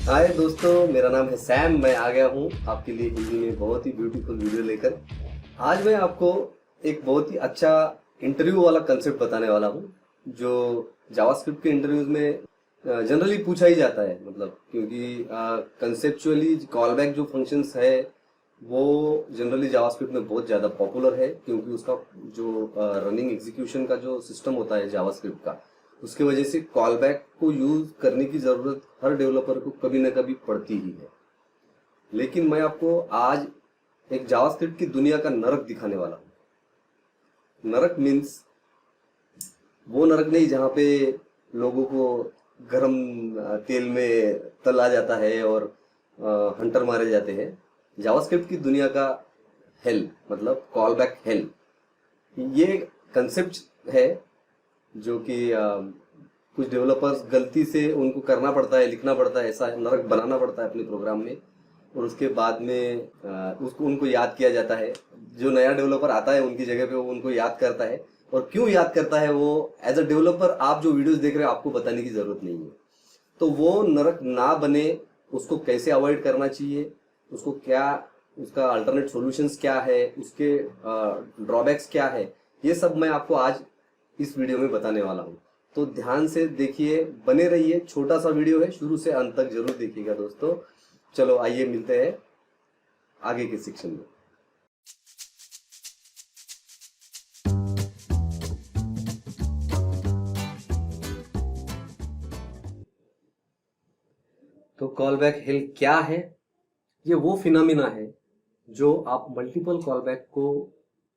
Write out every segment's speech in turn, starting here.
हाय दोस्तों, मेरा नाम है सैम। मैं आ गया हूँ आपके लिए हिंदी में बहुत ही ब्यूटीफुल वीडियो लेकर। आज मैं आपको एक बहुत ही अच्छा इंटरव्यू वाला कंसेप्ट बताने वाला हूँ, जो जावास्क्रिप्ट के इंटरव्यूज में जनरली पूछा ही जाता है। मतलब क्योंकि कंसेप्चुअली कॉल बैक जो फंक्शंस है वो जनरली जावास्क्रिप्ट में बहुत ज़्यादा पॉपुलर है, क्योंकि उसका जो रनिंग एग्जीक्यूशन का जो सिस्टम होता है जावास्क्रिप्ट का, उसकी वजह से कॉल बैक को यूज करने की जरूरत हर डेवलपर को कभी ना कभी पड़ती ही है। लेकिन मैं आपको आज एक जावास्क्रिप्ट की दुनिया का नरक दिखाने वाला हूँ। नरक मीन्स वो नरक नहीं जहाँ पे लोगों को गरम तेल में तला जाता है और हंटर मारे जाते हैं। जावास्क्रिप्ट की दुनिया का हेल, मतलब कॉल बैक हेल, ये कंसेप्ट है जो कि कुछ डेवलपर्स गलती से उनको करना पड़ता है, लिखना पड़ता है, ऐसा नरक बनाना पड़ता है अपने प्रोग्राम में, और उसके बाद में उसको उनको याद किया जाता है। जो नया डेवलपर आता है उनकी जगह पे वो उनको याद करता है। और क्यों याद करता है वो, एज अ डेवलपर आप जो वीडियोस देख रहे हो आपको बताने की जरूरत नहीं है। तो वो नरक ना बने, उसको कैसे अवॉइड करना चाहिए, उसको क्या, उसका अल्टरनेट सॉल्यूशंस क्या है, उसके ड्रॉबैक्स क्या है, ये सब मैं आपको आज इस वीडियो में बताने वाला हूँ। तो ध्यान से देखिए, बने रहिए। छोटा सा वीडियो है, शुरू से अंत तक जरूर देखिएगा दोस्तों। चलो आइए मिलते हैं आगे के सेक्शन में। तो कॉल बैक हिल क्या है? ये वो फिनोमिना है जो आप मल्टीपल कॉल बैक को,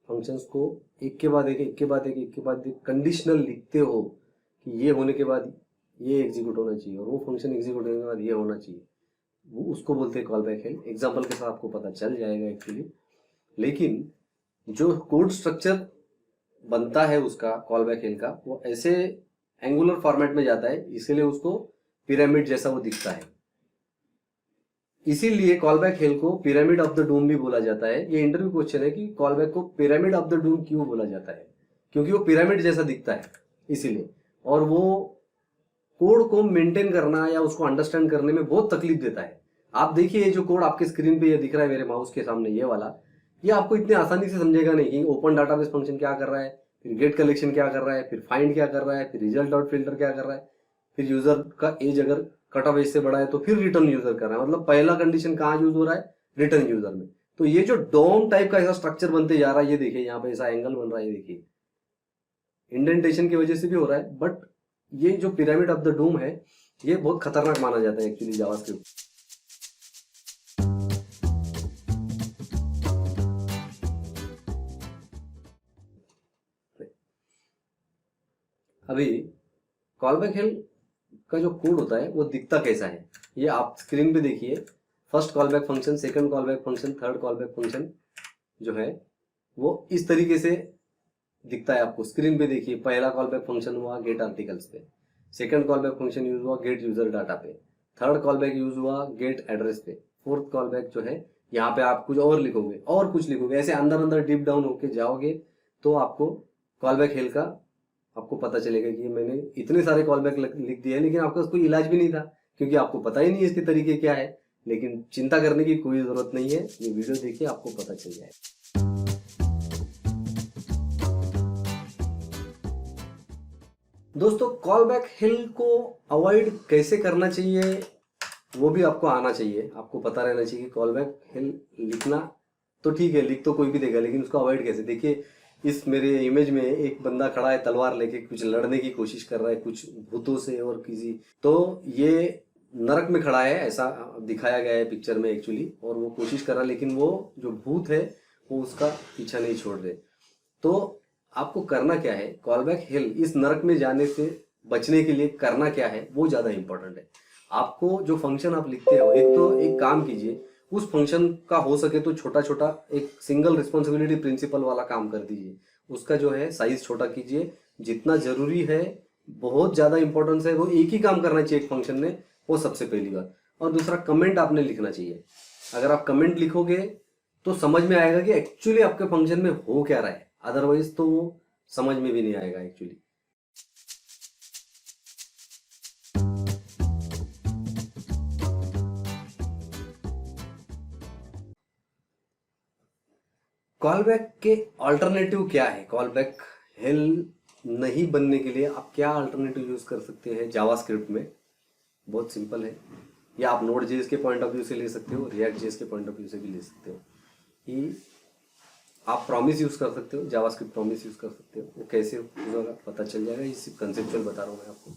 फंक्शंस को एक के बाद एक, एक के बाद एक, एक के बाद एक कंडीशनल लिखते हो कि ये होने के बाद ये एग्जीक्यूट होना चाहिए और वो फंक्शन एग्जीक्यूट होने के बाद ये होना चाहिए, वो उसको बोलते हैं कॉल बैक हिल। एग्जाम्पल के साथ आपको पता चल जाएगा एक्चुअली। लेकिन जो कोड स्ट्रक्चर बनता है उसका कॉल बैक हिल का, वो ऐसे एंगुलर फॉर्मेट में जाता है, इसीलिए उसको पिरामिड जैसा वो दिखता है। इसीलिए कॉल बैक हिल को पिरामिड ऑफ द डूम भी बोला जाता है। ये इंटरव्यू क्वेश्चन है कि कॉल बैक को पिरामिड ऑफ द डूम क्यों बोला जाता है, क्योंकि वो पिरामिड जैसा दिखता है इसीलिए। और वो कोड को मेंटेन करना या उसको अंडरस्टैंड करने में बहुत तकलीफ देता है। आप देखिए, ये जो कोड आपके स्क्रीन पे ये दिख रहा है मेरे माउस के सामने, ये वाला, ये आपको इतने आसानी से समझेगा नहीं कि ओपन डाटाबेस फंक्शन क्या कर रहा है, फिर गेट कलेक्शन क्या कर रहा है, फिर फाइंड क्या कर रहा है, फिर रिजल्ट डॉट फिल्टर क्या कर रहा है, फिर यूजर का एज अगर कट ऑफ एज से बड़ा है तो फिर रिटर्न यूजर कर रहा है। मतलब पहला कंडीशन कहाँ यूज हो रहा है, रिटर्न यूजर में। तो ये जो डोम टाइप का ऐसा स्ट्रक्चर बनते जा रहा है, ये देखिए यहाँ पे ऐसा एंगल बन रहा है, ये देखिए इंडेंटेशन की वजह से भी हो रहा है। बट ये जो पिरामिड ऑफ द डूम है, ये बहुत खतरनाक माना जाता है एक्चुअली जावास्क्रिप्ट। अभी कॉल बैक हेल का जो कोड होता है वो दिखता कैसा है, ये आप स्क्रीन पे देखिए। First call back function, second call back function, third call back function जो है वो इस तरीके से दिखता है आपको स्क्रीन पे। देखिए, पहला कॉल बैक फंक्शन हुआ गेट आर्टिकल्स पे, second call back function use हुआ गेट यूजर डाटा पे, थर्ड कॉल बैक यूज हुआ गेट एड्रेस पे, फोर्थ कॉल बैक जो है यहाँ पे आप कुछ और लिखोगे और कुछ लिखोगे, ऐसे अंदर अंदर डीप डाउन होके जाओगे तो आपको कॉल बैक हेल का आपको पता चलेगा कि मैंने इतने सारे कॉल बैक लिख दिए हैं, लेकिन आपका कोई इलाज भी नहीं था, क्योंकि आपको पता ही नहीं इसके तरीके क्या है। लेकिन चिंता करने की कोई जरूरत नहीं है, ये वीडियो देखिए आपको पता चल जाएगा। दोस्तों, कॉल बैक हिल को अवॉइड कैसे करना चाहिए वो भी आपको आना चाहिए, आपको पता रहना चाहिए कि कॉल बैक हिल लिखना तो ठीक है, लिख तो कोई भी देगा, लेकिन उसको अवॉइड कैसे। देखिए, इस मेरे इमेज में एक बंदा खड़ा है तलवार लेके, कुछ लड़ने की कोशिश कर रहा है कुछ भूतों से और किसी, तो ये नरक में खड़ा है ऐसा दिखाया गया है पिक्चर में एक्चुअली, और वो कोशिश कर रहा है, लेकिन वो जो भूत है वो उसका पीछा नहीं छोड़ रहे। तो आपको करना क्या है, कॉल बैक हिल इस नरक में जाने से बचने के लिए करना क्या है वो ज्यादा इंपॉर्टेंट है। आपको जो फंक्शन आप लिखते हो, एक तो एक काम कीजिए, उस फंक्शन का हो सके तो छोटा छोटा एक सिंगल रिस्पॉन्सिबिलिटी प्रिंसिपल वाला काम कर दीजिए। उसका जो है साइज छोटा कीजिए, जितना जरूरी है, बहुत ज्यादा इंपॉर्टेंस है वो एक ही काम करना चाहिए एक फंक्शन में, वो सबसे पहली बात। और दूसरा, कमेंट आपने लिखना चाहिए। अगर आप कमेंट लिखोगे तो समझ में आएगा कि एक्चुअली आपके फंक्शन में हो क्या रहा है, अदरवाइज तो वो समझ में भी नहीं आएगा एक्चुअली। कॉल बैक के ऑल्टरनेटिव क्या है? कॉल बैक हेल नहीं बनने के लिए आप क्या अल्टरनेटिव यूज कर सकते हैं जावास्क्रिप्ट में? बहुत सिंपल है। या आप नोड जेएस के पॉइंट ऑफ व्यू से ले सकते हो, रिएक्ट जेएस के पॉइंट ऑफ व्यू से भी ले सकते हो कि आप प्रॉमिस यूज कर सकते हो, जावास्क्रिप्ट प्रॉमिस यूज कर सकते हो। वो कैसे होगा पता चल जाएगा, ये सिर्फ कंसेप्चुअल बता रहा हूँ मैं आपको।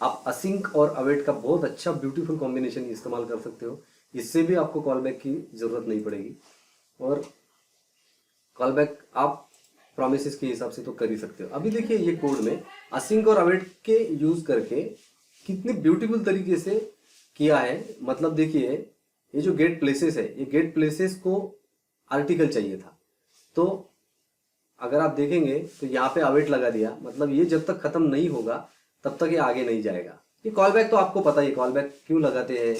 आप असिंक और अवेट का बहुत अच्छा ब्यूटीफुल कॉम्बिनेशन इस्तेमाल कर सकते हो, इससे भी आपको कॉल बैक की जरूरत नहीं पड़ेगी। और कॉल बैक आप प्रोमिसेस के हिसाब से तो कर ही सकते हो। अभी देखिए ये कोड में असिंक और अवेट के यूज करके कितने ब्यूटीफुल तरीके से किया है। मतलब देखिए ये जो गेट प्लेसेस है, ये गेट प्लेसेस को आर्टिकल चाहिए था, तो अगर आप देखेंगे तो यहाँ पे अवेट लगा दिया, मतलब ये जब तक खत्म नहीं होगा तब तक ये आगे नहीं जाएगा। ये कॉल बैक तो आपको पता ही कॉल बैक क्यों लगाते हैं,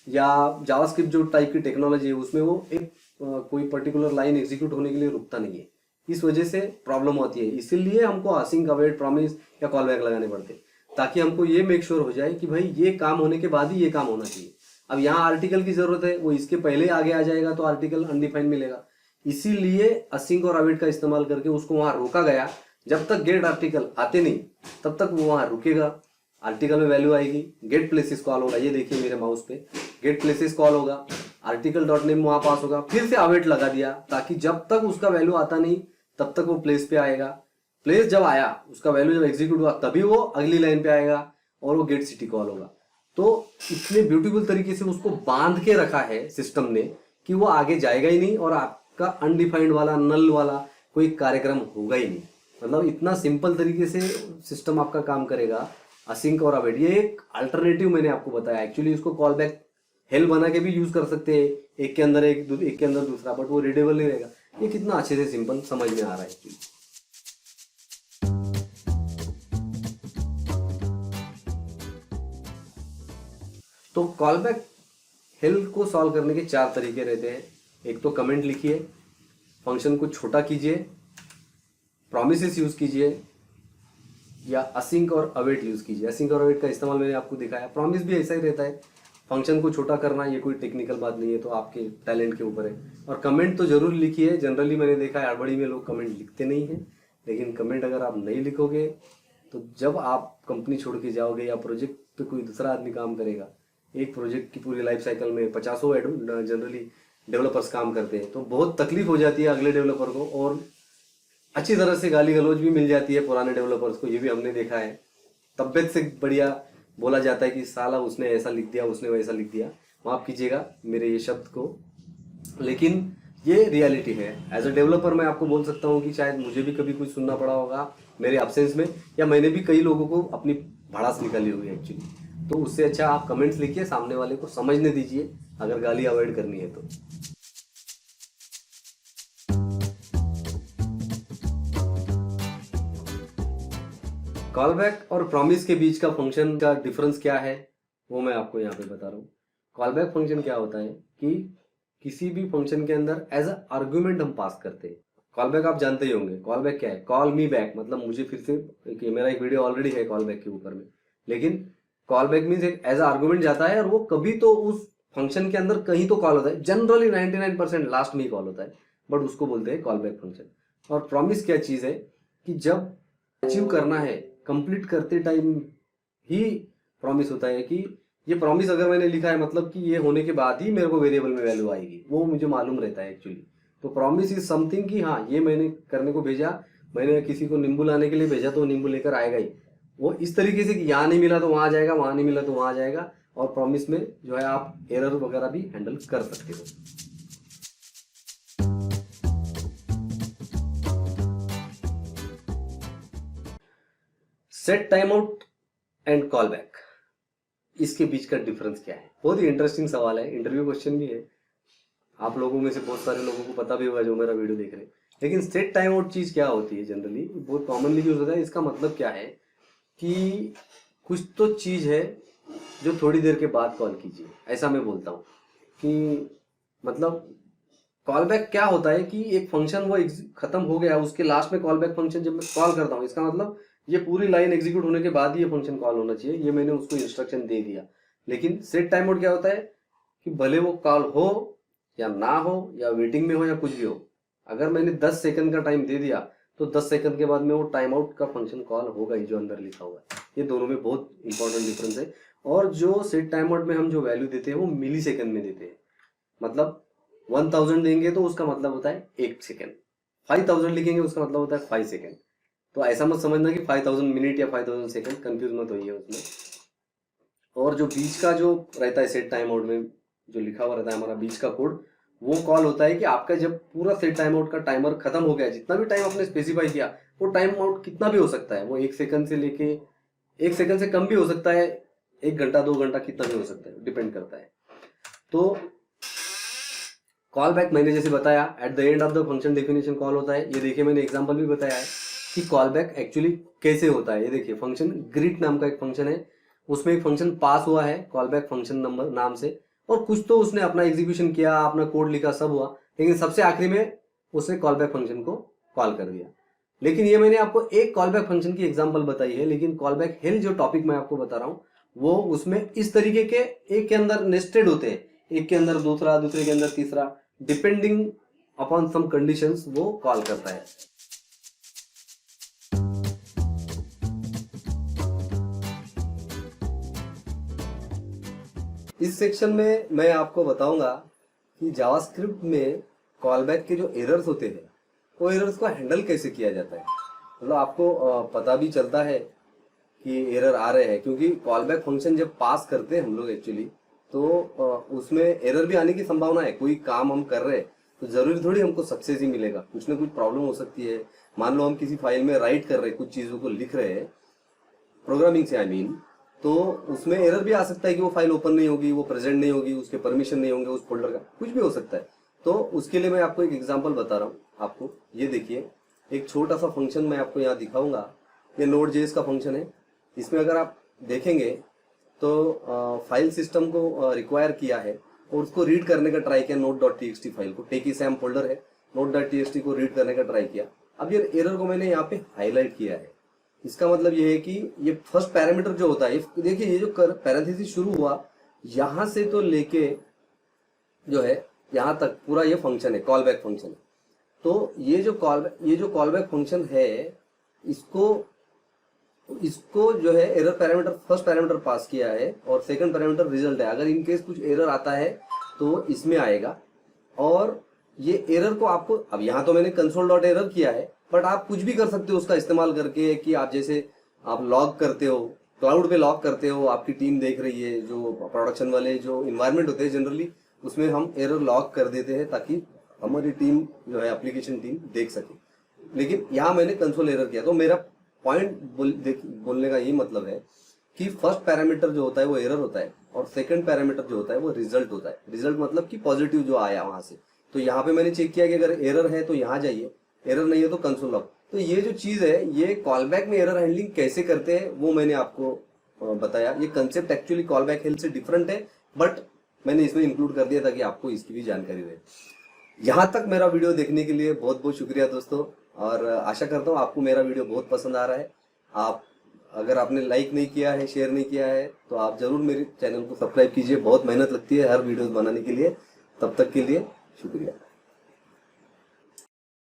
या जावास्क्रिप्ट जो टाइप की टेक्नोलॉजी है उसमें वो एक कोई पर्टिकुलर लाइन एग्जीक्यूट होने के लिए रुकता नहीं है, इस वजह से प्रॉब्लम होती है। इसीलिए हमको असिंक अवेट प्रॉमिस या कॉल बैक लगाने पड़ते हैं, ताकि हमको ये मेक श्योर हो जाए कि भाई ये काम होने के बाद ही ये काम होना चाहिए। अब यहाँ आर्टिकल की जरूरत है, वो इसके पहले आगे आ जाएगा तो आर्टिकल अनडिफाइंड मिलेगा। इसीलिए असिंक और अवेट का इस्तेमाल करके उसको वहां रोका गया। जब तक गेट आर्टिकल आते नहीं तब तक वो वहां रुकेगा, आर्टिकल में वैल्यू आएगी, गेट प्लेसेस कॉल होगा। ये देखिए मेरे माउस पे गेट प्लेसेस कॉल होगा, आर्टिकल डॉट नेम वहां पास होगा, फिर से अवेट लगा दिया ताकि जब तक उसका वैल्यू आता नहीं तब तक वो प्लेस पे आएगा। प्लेस जब आया, उसका वैल्यू जब एग्जीक्यूट हुआ तभी वो अगली लाइन पे आएगा और वो गेट सिटी कॉल होगा। तो इतने ब्यूटीफुल तरीके से उसको बांध के रखा है सिस्टम ने कि वो आगे जाएगा ही नहीं और आपका अनडिफाइंड वाला नल वाला कोई कार्यक्रम होगा ही नहीं। मतलब इतना सिंपल तरीके से सिस्टम आपका काम करेगा असिंक और अवेट। ये एक अल्टरनेटिव मैंने आपको बताया। एक्चुअली इसको कॉल बैक हेल बना के भी यूज कर सकते हैं, एक के अंदर एक के अंदर दूसरा, बट वो रीडेबल नहीं रहेगा। ये कितना अच्छे से सिंपल समझ में आ रहा है एक्चुअली। तो कॉल बैक हेल को सॉल्व करने के 4 तरीके रहते हैं। एक तो कमेंट लिखिए, फंक्शन को छोटा कीजिए, प्रॉमिसेस यूज कीजिए, या असिंक और अवेट यूज कीजिए। असिंक और अवेट का इस्तेमाल मैंने आपको दिखाया। प्रॉमिस भी ऐसा ही रहता है, फंक्शन को छोटा करना, ये कोई टेक्निकल बात नहीं है, तो आपके टैलेंट के ऊपर है। और कमेंट तो जरूर लिखिए। जनरली मैंने देखा है हड़बड़ी में लोग कमेंट लिखते नहीं हैं, लेकिन कमेंट अगर आप नहीं लिखोगे तो जब आप कंपनी छोड़ के जाओगे या प्रोजेक्ट पे कोई दूसरा आदमी काम करेगा, एक प्रोजेक्ट की पूरी लाइफ साइकिल में 50 जनरली डेवलपर्स काम करते हैं, तो बहुत तकलीफ हो जाती है अगले डेवलपर को, और अच्छी तरह से गाली गलौज भी मिल जाती है पुराने डेवलपर्स को। ये भी हमने देखा है। तबियत से बढ़िया बोला जाता है कि साला उसने ऐसा लिख दिया, उसने वैसा लिख दिया। माफ कीजिएगा मेरे ये शब्द को, लेकिन ये रियलिटी है। एज अ डेवलपर मैं आपको बोल सकता हूँ कि शायद मुझे भी कभी कुछ सुनना पड़ा होगा मेरे एब्सेंस में, या मैंने भी कई लोगों को अपनी भड़ास निकाली होगी एक्चुअली। तो उससे अच्छा आप कमेंट्स लिखिए, सामने वाले को समझने दीजिए अगर गाली अवॉइड करनी है तो। कॉल बैक और प्रॉमिस के बीच का फंक्शन का डिफरेंस क्या है वो मैं आपको यहाँ पे बता रहा हूँ। कॉल बैक फंक्शन क्या होता है कि किसी भी फंक्शन के अंदर एज अ आर्गुमेंट हम पास करते हैं। कॉल बैक आप जानते ही होंगे, कॉल बैक क्या है? कॉल मी बैक, मतलब मुझे फिर से, मेरा एक वीडियो ऑलरेडी है कॉल बैक के ऊपर में, लेकिन कॉल बैक मीन्स एक एज अ आर्गुमेंट जाता है और वो कभी तो उस फंक्शन के अंदर कहीं तो कॉल होता है। जनरली 99% लास्ट में ही कॉल होता है, बट उसको बोलते हैं कॉल बैक फंक्शन। और प्रॉमिस क्या चीज है कि जब अचीव करना है, कंप्लीट करते टाइम ही प्रॉमिस होता है कि ये प्रॉमिस अगर मैंने लिखा है मतलब कि ये होने के बाद ही मेरे को वेरिएबल में वैल्यू आएगी, वो मुझे मालूम रहता है एक्चुअली। तो प्रॉमिस इज समथिंग कि हाँ ये मैंने करने को भेजा, मैंने किसी को नींबू लाने के लिए भेजा तो नींबू लेकर आएगा ही। वो इस तरीके से कि यहाँ नहीं मिला तो वहां जाएगा, वहां नहीं मिला तो वहां जाएगा। और प्रॉमिस में जो है आप एरर वगैरह भी हैंडल कर सकते हो। Set time out and call back, इसके बीच का डिफरेंस क्या है? बहुत ही इंटरेस्टिंग सवाल है, इंटरव्यू क्वेश्चन भी है। आप लोगों में से बहुत सारे लोगों को पता भी होगा जो मेरा वीडियो देख रहे हैं। लेकिन सेट टाइम आउट चीज क्या होती है? जनरली बहुत कॉमनली यूज होता है। इसका मतलब क्या है कि कुछ तो चीज है जो थोड़ी देर के बाद कॉल कीजिए, ऐसा मैं बोलता हूँ। कि मतलब कॉल बैक क्या होता है कि एक फंक्शन वो खत्म हो गया, उसके लास्ट में कॉल बैक फंक्शन जब मैं कॉल करता हूँ, इसका मतलब ये पूरी लाइन एग्जीक्यूट होने के बाद ही ये फंक्शन कॉल होना चाहिए, ये मैंने उसको इंस्ट्रक्शन दे दिया। लेकिन सेट टाइम आउट क्या होता है कि भले वो कॉल हो या ना हो, या वेटिंग में हो या कुछ भी हो, अगर मैंने 10 सेकंड का टाइम दे दिया तो 10 सेकंड के बाद में वो टाइम आउट का फंक्शन कॉल होगा ही जो अंदर लिखा हुआ है। ये दोनों में बहुत इंपॉर्टेंट डिफरेंस है। और जो सेट टाइम आउट में हम जो वैल्यू देते हैं वो मिली सेकंड में देते हैं। मतलब 1000 देंगे तो उसका मतलब होता है 1 सेकंड, 5000 लिखेंगे उसका मतलब होता है 5 सेकंड। तो ऐसा मत समझना कि 5000 मिनट या 5000 सेकंड, कंफ्यूज मत होइए उसमें। और जो बीच का जो रहता है सेट टाइम आउट में जो लिखा हुआ रहता है हमारा बीच का कोड, वो कॉल होता है कि आपका जब पूरा सेट टाइम आउट का टाइमर खत्म हो गया, जितना भी टाइम आपने स्पेसिफाई किया, वो टाइम आउट कितना भी हो सकता है, वो 1 सेकंड से लेके 1 सेकंड से कम भी हो सकता है, 1 घंटा 2 घंटा कितना भी हो सकता है, डिपेंड करता है। तो कॉल बैक मैंने जैसे बताया at the end of the function definition call होता है। ये देखिए मैंने एग्जांपल भी बताया है कि कॉल बैक एक्चुअली कैसे होता है। ये देखिए फंक्शन ग्रीट नाम का एक फंक्शन है, उसमें एक फंक्शन पास हुआ है कॉल बैक फंक्शन नंबर नाम से, और कुछ तो उसने अपना एग्जीक्यूशन किया, अपना कोड लिखा, सब हुआ, लेकिन सबसे आखिरी में उसने कॉल बैक फंक्शन को कॉल कर दिया। लेकिन ये मैंने आपको एक कॉल बैक फंक्शन की एग्जाम्पल बताई है, लेकिन कॉल बैक हेल जो टॉपिक मैं आपको बता रहा हूँ वो उसमें इस तरीके के एक के अंदर नेस्टेड होते हैं, एक के अंदर दूसरा, दूसरे के अंदर तीसरा, डिपेंडिंग अपॉन सम कंडीशंस वो कॉल करता है। इस सेक्शन में मैं आपको बताऊंगा कि जावास्क्रिप्ट में कॉलबैक के जो एरर्स होते हैं वो एरर्स को हैंडल कैसे किया जाता है। मतलब आपको पता भी चलता है कि एरर आ रहे हैं, क्योंकि कॉलबैक फंक्शन जब पास करते हैं हम लोग एक्चुअली, तो उसमें एरर भी आने की संभावना है। कोई काम हम कर रहे हैं तो जरूरी थोड़ी हमको सक्सेस ही मिलेगा, कुछ ना कुछ प्रॉब्लम हो सकती है। मान लो हम किसी फाइल में राइट कर रहे हैं, कुछ चीजों को लिख रहे हैं प्रोग्रामिंग से, आई मीन, तो उसमें एरर भी आ सकता है कि वो फाइल ओपन नहीं होगी, वो प्रेजेंट नहीं होगी, उसके परमिशन नहीं होंगे उस फोल्डर का, कुछ भी हो सकता है। तो उसके लिए मैं आपको एक एग्जांपल बता रहा हूँ आपको। ये देखिए एक छोटा सा फंक्शन मैं आपको यहाँ दिखाऊंगा। ये Node.js का फंक्शन है। इसमें अगर आप देखेंगे तो फाइल सिस्टम को रिक्वायर किया है और उसको रीड करने का ट्राई किया, node.txt फाइल को, टेकीसैम फोल्डर है, node.txt को रीड करने का ट्राई किया। अब ये एरर को मैंने यहाँ पे हाईलाइट किया है। इसका मतलब ये है कि ये फर्स्ट पैरामीटर जो होता है, देखिए ये जो पैरेंथेसिस शुरू हुआ यहां से तो लेके जो है यहां तक पूरा ये फंक्शन है, कॉल बैक फंक्शन है। तो ये जो कॉल बैक फंक्शन है, इसको जो है error parameter, first parameter pass किया है और सेकंड पैरामीटर रिजल्ट है। अगर इनकेस कुछ एरर आता है तो इसमें आएगा। और ये एरर को आपको, अब यहाँ तो मैंने console.error किया है, बट आप कुछ भी कर सकते हो उसका इस्तेमाल करके, कि आप जैसे आप लॉग करते हो, क्लाउड पे लॉग करते हो, आपकी टीम देख रही है, जो प्रोडक्शन वाले जो इन्वायरमेंट होते हैं जनरली उसमें हम एरर लॉग कर देते हैं ताकि हमारी टीम जो है एप्लीकेशन टीम देख सके। लेकिन यहाँ मैंने कंसोल एरर किया। तो मेरा पॉइंट बोलने का ये मतलब है कि फर्स्ट पैरामीटर जो होता है वो एरर होता है और सेकंड पैरामीटर जो होता है वो रिजल्ट होता है। रिजल्ट मतलब कि पॉजिटिव जो आया वहां से। तो यहाँ पे मैंने चेक किया कि अगर एरर है तो यहाँ जाइए, एरर नहीं है तो कंसोल लॉग। तो ये जो चीज है, ये कॉलबैक में एरर हैंडलिंग कैसे करते हैं वो मैंने आपको बताया। ये कंसेप्ट एक्चुअली कॉलबैक हेल्प से डिफरेंट है, बट मैंने इसमें इंक्लूड कर दिया ताकि आपको इसकी भी जानकारी रहे। यहाँ तक मेरा वीडियो देखने के लिए बहुत बहुत शुक्रिया दोस्तों, और आशा करता हूँ आपको मेरा वीडियो बहुत पसंद आ रहा है। आप अगर आपने लाइक नहीं किया है, शेयर नहीं किया है, तो आप जरूर मेरे चैनल को सब्सक्राइब कीजिए। बहुत मेहनत लगती है हर वीडियोस बनाने के लिए। तब तक के लिए शुक्रिया।